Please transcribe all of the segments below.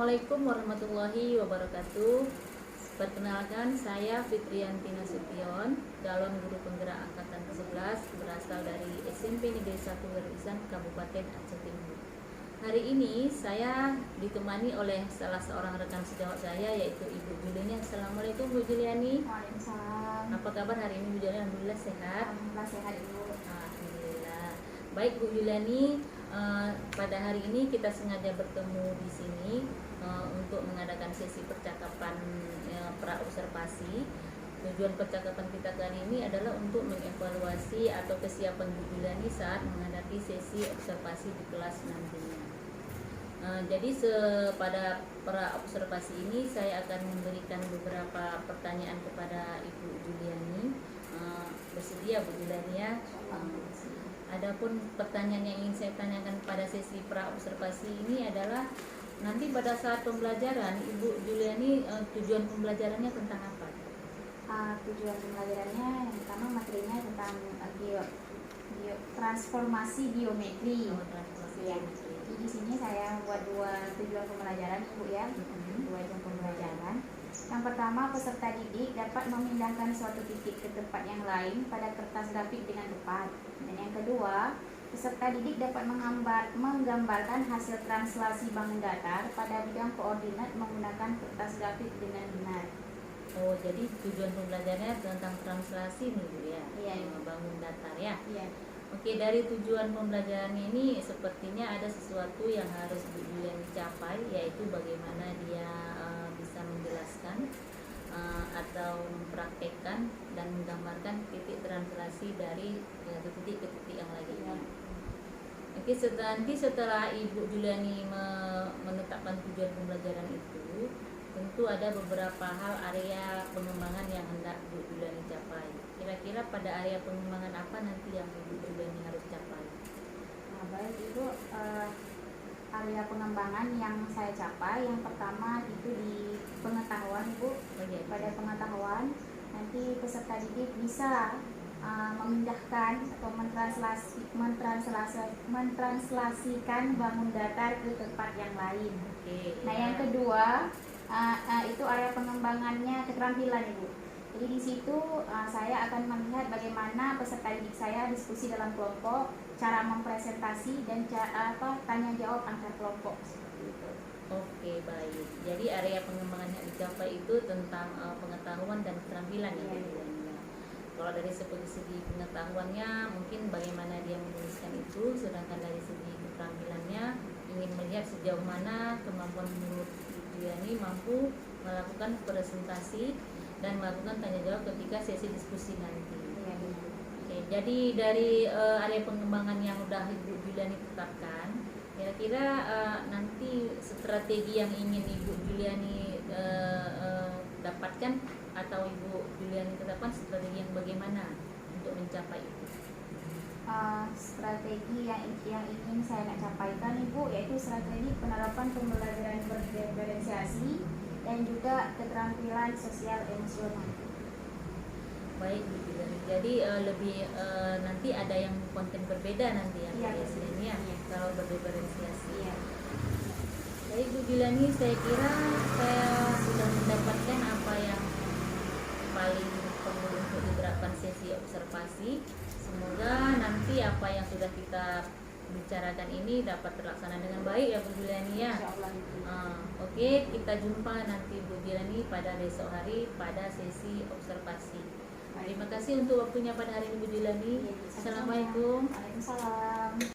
Assalamualaikum warahmatullahi wabarakatuh. Perkenalkan, saya Fitriyanti Nasution, calon guru penggerak angkatan ke-11 berasal dari SMP Negeri 1 Weruisan, Kabupaten Aceh Timur. Hari ini saya ditemani oleh salah seorang rekan sejawat saya, yaitu Ibu Juliani. Assalamualaikum Bu Juliani. Waalaikumsalam. Apa kabar hari ini Bu Juliani? Alhamdulillah sehat. Alhamdulillah sehat Ibu. Alhamdulillah. Baik Bu Juliani, pada hari ini kita sengaja bertemu di sini untuk mengadakan sesi percakapan pra-observasi. Tujuan percakapan kita kali ini adalah untuk mengevaluasi atau kesiapan Bu Juliani saat menghadapi sesi observasi di kelas nantinya. Jadi pada pra-observasi ini saya akan memberikan beberapa pertanyaan kepada Ibu Juliani. Bersedia Bu Juliani ya? Adapun pertanyaan yang ingin saya tanyakan pada sesi pra-observasi ini adalah nanti pada saat pembelajaran Ibu Juliani, tujuan pembelajarannya tentang apa? Tujuan pembelajarannya yang pertama materinya tentang transformasi geometri. Ya. Jadi di sini saya buat dua tujuan pembelajaran Ibu ya, dua jam pembelajaran. Yang pertama, peserta didik dapat memindahkan suatu titik ke tempat yang lain pada kertas grafik dengan tepat. Dan yang kedua, peserta didik dapat menggambarkan hasil translasi bangun datar pada bidang koordinat menggunakan kertas grafik dengan benar. Oh, jadi tujuan pembelajarannya tentang translasi nih Bu ya, Iya. bangun datar ya. Iya. Oke, dari tujuan pembelajaran ini sepertinya ada sesuatu yang harus Bu Juliani capai, yaitu bagaimana dia bisa menjelaskan atau mempraktekkan dan menggambarkan titik translasi dari satu titik ke titik yang lainnya. Oke, setelah Ibu Juliani menetapkan tujuan pembelajaran itu, tentu ada beberapa hal area pengembangan yang hendak Bu Juliani capai. Kira-kira pada area pengembangan apa nanti yang Ibu Juliani harus capai? Baik Ibu, area pengembangan yang saya capai yang pertama itu di pengetahuan Ibu. Pada pengetahuan nanti peserta didik bisa memindahkan atau mentranslasikan bangun datar ke tempat yang lain. Nah yang kedua itu area pengembangannya keterampilan Ibu. Jadi di situ saya akan melihat bagaimana peserta didik saya diskusi dalam kelompok, cara mempresentasi dan tanya jawab antar kelompok. Oke, baik. Jadi area pengembangan yang dicapai itu tentang pengetahuan dan keterampilan ya. Kalau dari segi pengetahuannya mungkin bagaimana dia menuliskan itu, sedangkan dari segi keterampilannya ingin melihat sejauh mana kemampuan menurut Juliani mampu melakukan presentasi dan melakukan tanya jawab ketika sesi diskusi nanti. Oke, jadi dari area pengembangan yang sudah Ibu Juliani tetapkan, kira-kira nanti strategi yang ingin Ibu Juliani dapatkan atau Ibu Juliani tetapkan strategi yang bagaimana untuk mencapai itu? Strategi yang ingin saya capaikan Ibu yaitu strategi penerapan pembelajaran berdiferensiasi dan juga keterampilan sosial emosional. Baik Bu Juliani. Jadi nanti ada yang konten berbeda nanti ya biasanya kalau berdiferensiasi. Iya. Baik Bu Juliani, saya kira saya sudah mendapatkan apa yang paling perlu untuk diterapkan sesi observasi. Semoga nanti apa yang sudah kita bicarakan ini dapat terlaksana dengan baik ya Bu Juliani ya. Oke, kita jumpa nanti Bu Juliani pada besok hari pada sesi observasi. Terima kasih untuk waktunya pada hari ini Bu Juliani. Assalamualaikum. Waalaikumsalam.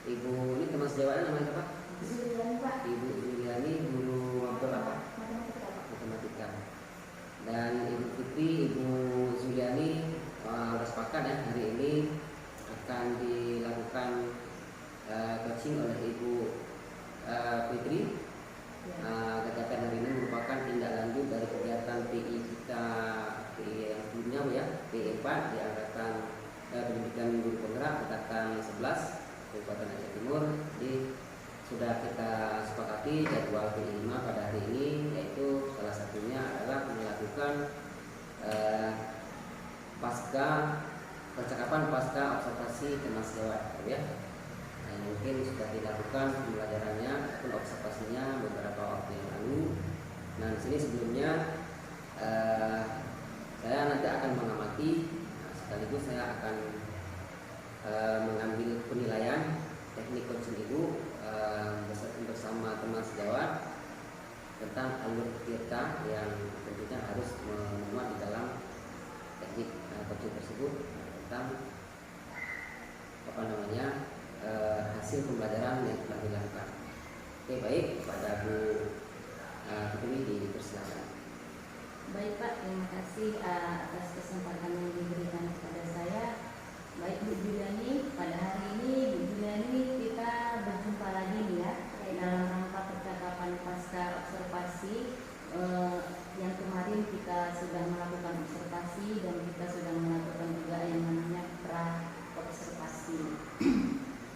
Ibu ini teman sejawatnya namanya apa? Juliani, Pak. Ibu Juliani, guru apa? Matematika, Pak. Matematika. Dan Ibu Fitri, Ibu Juliani sudah sepakat ya, hari ini akan dilakukan coaching oleh Ibu Fitri. Kegiatan hari ini merupakan tindak lanjut dari kegiatan PI kita, PI yang sebelumnya ya, PI 4 di angkatan pendidikan guru penggerak angkatan 11 Kabupaten Aceh Timur. Jadi sudah kita sepakati jadwal PI 5 pada hari ini, yaitu salah satunya adalah melakukan percakapan pasca observasi teman sejawat ya. Mungkin sudah dilakukan pembelajarannya ataupun observasinya beberapa waktu yang lalu. Nah, di sini sebelumnya saya nanti akan mengamati, sekaligus saya akan mengambil penilaian teknik coaching Ibu bersama teman sejawat tentang alur kita yang tentunya harus memuat di dalam teknik coaching tersebut tentang hasil pembelajaran yang telah dilakukan. Oke, baik, kepada Bu Fitri dipersilakan. Baik Pak, terima kasih atas kesempatan yang diberikan kepada saya. Baik Bu Juliani, pada hari ini Bu Juliani kita berjumpa lagi nih ya dalam rangka percakapan pasca observasi. Yang kemarin kita sudah melakukan observasi dan kita sudah melakukan juga yang namanya pra observasi.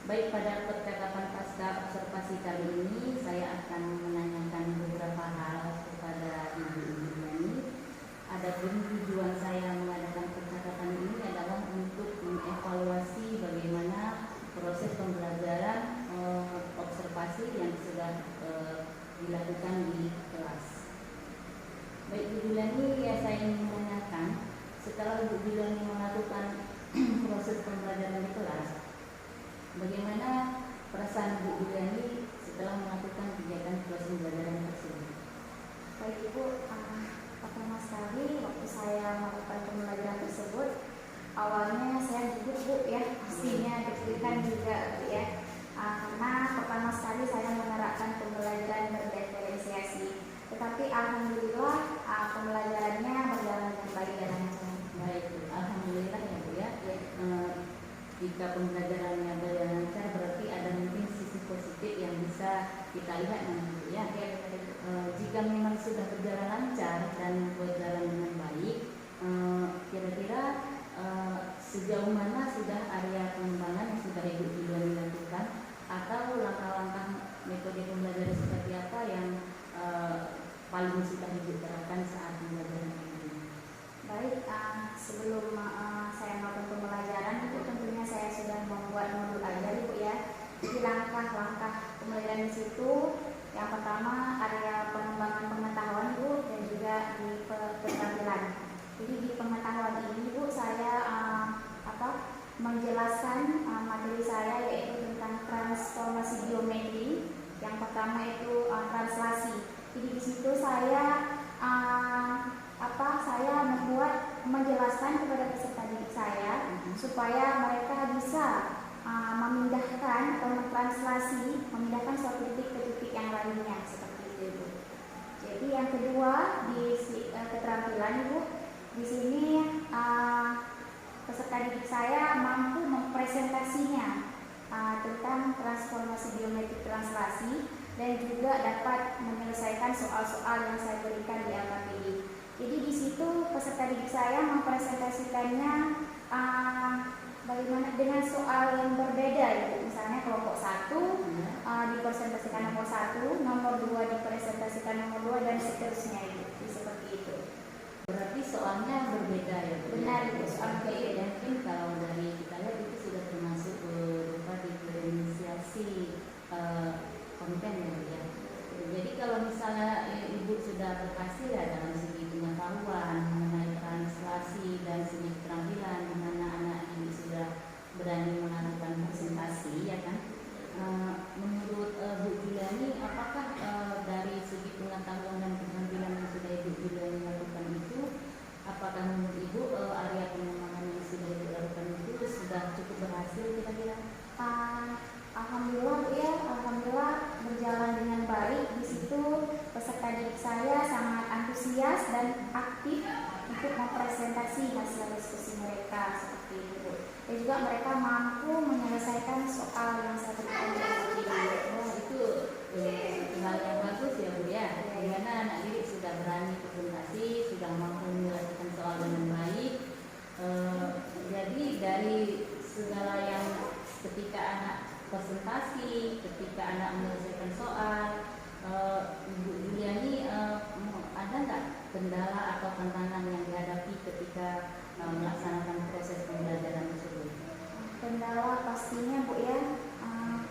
Baik, pada percakapan pasca observasi kali ini saya akan menanyakan beberapa hal kepada Ibu Juliani. Adapun tujuan saya mengadakan percakapan ini adalah untuk mengevaluasi bagaimana proses pembelajaran observasi yang sudah dilakukan di kelas. Baik Bu Juliani, ya saya ingin menanyakan, setelah Bu Juliani melakukan proses pembelajaran di kelas, bagaimana perasaan Bu Juliani setelah melakukan kegiatan proses pembelajaran tersebut? Baik Ibu, pertama sekali waktu saya melakukan pembelajaran tersebut, awalnya saya gugup Bu ya, pastinya deg-degan juga Bu ya, karena pertama sekali saya menerapkan pembelajaran berdiferensiasi. Tetapi alhamdulillah pembelajarannya berjalan dengan baik dan lancar. Baik, alhamdulillah ya Bu ya. Jika pembelajarannya berjalan lancar, berarti ada mungkin sisi positif yang bisa kita lihat nanti ya. Jika memang sudah berjalan lancar dan berjalan dengan baik, kira-kira sejauh mana sudah area pengembangan yang sudah Ibu Juliani lakukan, atau langkah-langkah metode pembelajaran seperti apa yang paling sudah Ibu terapkan saat pembelajaran ini? Baik, sebelum saya melakukan pembelajaran itu tentunya saya sudah membuat modul ajar Ibu ya. Jadi langkah-langkah pembelajaran di situ, yang pertama area pengembangan pengetahuan Ibu dan juga di keterampilan. Jadi di pengetahuan ini Ibu saya menjelaskan materi saya yaitu tentang transformasi geometri. Yang pertama itu translasi. Jadi di situ saya menjelaskan kepada peserta didik saya supaya mereka bisa memindahkan atau memindahkan suatu titik ke titik yang lainnya seperti itu. Jadi yang kedua di keterampilan Ibu, di sini peserta didik saya mampu mempresentasinya tentang transformasi geometri translasi dan juga dapat menyelesaikan soal-soal yang saya berikan di LKPI. Jadi di situ peserta didik saya mempresentasikannya bagaimana dengan soal yang berbeda ya. Misalnya kelompok 1 dipresentasikan nomor 1, nomor 2 dipresentasikan nomor 2 dan seterusnya itu. Seperti itu. Berarti soalnya berbeda ya? Benar itu, soal berbeda. Dan mungkin kalau dari kita lihat itu sudah termasuk berupa diferensiasi konten ya. Jadi kalau misalnya Ibu sudah berhasil ya dalam segi pengetahuan mengenai translasi dan segi keterampilan, di mana anak ini sudah berani melakukan presentasi ya kan. Menurut Bu Juliani, apakah dari segi pengetahuan dan keterampilan yang sudah Ibu Juliani lakukan itu, apakah menurut Ibu area pengembangan yang sudah Ibu lakukan itu dan juga mereka mampu menyelesaikan soal yang saya berikan di SDG. Oh, itu hal yang bagus ya Bu ya. Dimana anak didik sudah berani presentasi, sudah mampu menyelesaikan soal dengan baik. Jadi dari segala yang ketika anak presentasi, ketika anak menyelesaikan soal, Ibu Juliani ada nggak kendala atau tantangan yang dihadapi ketika melaksanakan proses pembelajaran tersebut? Kendala pastinya Bu ya,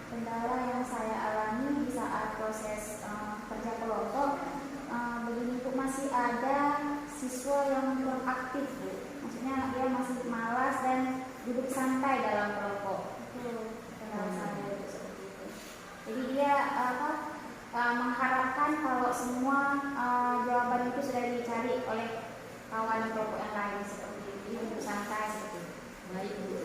kendala yang saya alami di saat proses kerja kelompok begini Bu, masih ada siswa yang kurang aktif Bu. Maksudnya dia masih malas dan duduk santai dalam kelompok. Itu kendala saya itu seperti itu. Jadi dia mengharapkan kalau semua jawaban itu sudah dicari oleh kawan kelompok yang lain seperti itu. Dia duduk santai seperti itu. Baik Bu.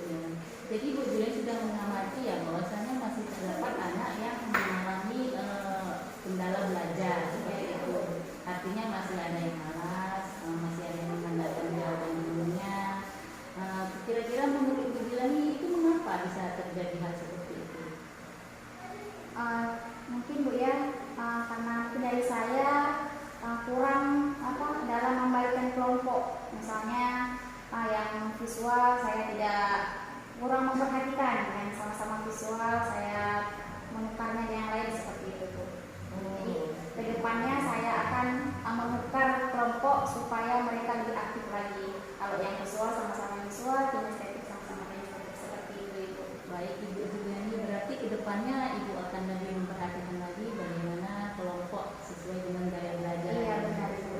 Jadi Bu Juliani sudah mengamati ya bahwasanya masih terdapat anak yang mengalami kendala belajar seperti itu. Artinya masih ada yang malas, masih ada yang mengandalkan jawaban gurunya. Kira-kira menurut Bu Juliani itu mengapa bisa terjadi hal seperti itu? Mungkin Bu ya, karena mungkin dari saya kurang dalam membalikkan kelompok. Misalnya yang visual saya tidak kurang memperhatikan, yang sama-sama visual saya menukarnya dengan yang lain seperti itu Bu. Jadi kedepannya saya akan menukar kelompok supaya mereka lebih aktif lagi. Kalau yang visual sama-sama visual, kinestetik sama-sama kinestetik seperti itu Ibu. Baik Ibu Juliani, berarti kedepannya Ibu akan lebih memperhatikan lagi bagaimana kelompok sesuai dengan gaya belajar. Iya benar Ibu.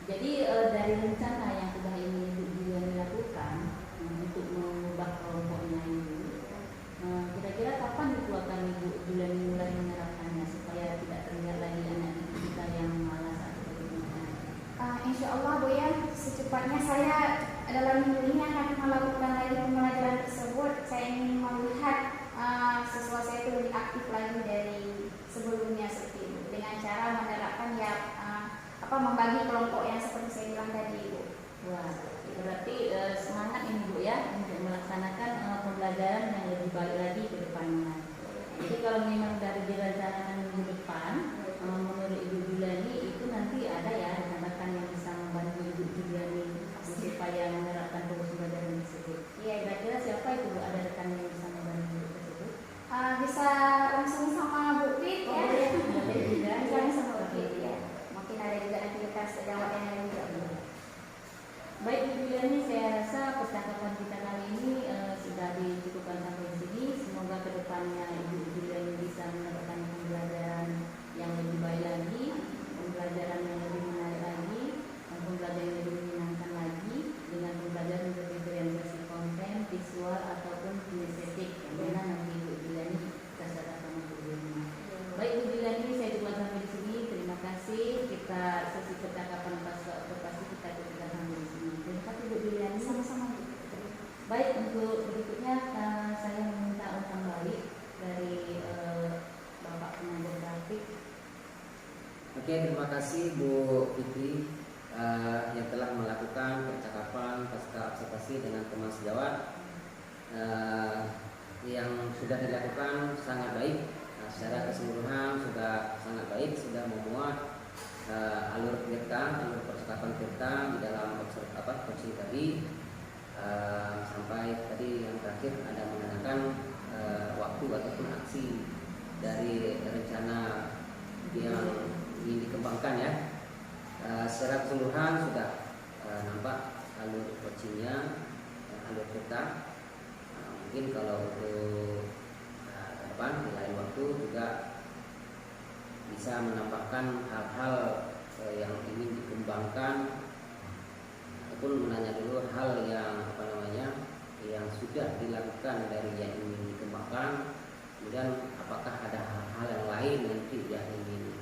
Jadi dari rencana yang sudah ini Ibu Juliani lakukan untuk mengubah kelompoknya ini, kira-kira kapan itu akan Ibu Juliani mulai menerapkannya supaya tidak terlihat lagi anak didik kita yang malas atau bagaimana? Insya Allah Bu ya, secepatnya saya dalam minggu ini akan melakukan lagi pembelajaran tersebut. Saya ingin melihat siswa saya itu lebih aktif lagi dari sebelumnya seperti itu, dengan cara menerapkan ya membagi kelompok yang seperti saya bilang tadi Bu. Wah, berarti semangat ini Bu ya untuk melaksanakan pembelajaran yang lebih baik lagi ke depannya. Jadi kalau memang dari direncanakan minggu depan, menurut Ibu Juliani itu nanti ada ya rekan-rekan yang bisa membantu Ibu Juliani supaya menerapkan proses pembelajaran tersebut. Iya, kira-kira siapa itu Bu? Ada rekan yang bisa membantu tersebut? Bisa langsung sama Bu Pit ya. Bisa sama Bu Pit ya. Mungkin ada juga nanti kita sejawat yang lain juga Bu. Baik Ibu Juliani, saya rasa percakapan kita kali ini sudah dicukupkan sampai di sini. Semoga kedepannya Ibu Juliani bisa mendapatkan pembelajaran yang lebih baik lagi, pembelajaran yang lebih menarik lagi, dan pembelajaran yang lebih menyenangkan lagi dengan pembelajaran berdifferensiasi konten, visual ataupun kinestetik yang mana nanti Ibu Juliani kita sadar sama Ibu Juliani. Baik Ibu Juliani, saya coba sampai di sini. Terima kasih. Kita sesi percakapan pasti kita ketika sampai di sini. Terima kasih Bu Juliani. Sama-sama Bu. Baik, untuk berikutnya saya meminta umpan balik dari Bapak pengajar grafik. Oke, terima kasih Bu Fitri yang telah melakukan percakapan pasca observasi dengan teman sejawat. Yang sudah dilakukan sangat baik. Secara keseluruhan sudah sangat baik, sudah memuat alur percakapan kita di dalam coaching tadi, sampai tadi yang terakhir ada menggunakan waktu ataupun aksi dari rencana yang ingin dikembangkan ya. Secara keseluruhan sudah nampak alur coachingnya, alur kita. Mungkin kalau untuk ke depan di lain waktu juga bisa menambahkan hal-hal yang ingin dikembangkan ataupun menanya dulu hal yang yang sudah dilakukan dari yang ingin dikembangkan, kemudian apakah ada hal-hal yang lain nanti yang ingin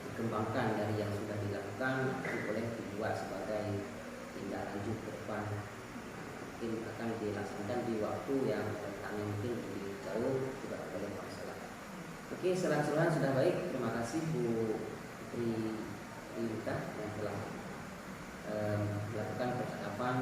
dikembangkan dari yang sudah dilakukan, itu boleh dibuat sebagai tindak lanjut ke depan. Mungkin akan dilaksanakan di waktu yang rentangnya mungkin lebih jauh, tidak boleh masalah. Oke, secara keseluruhan sudah baik. Terima kasih Bu Putri Rita yang telah melakukan percakapan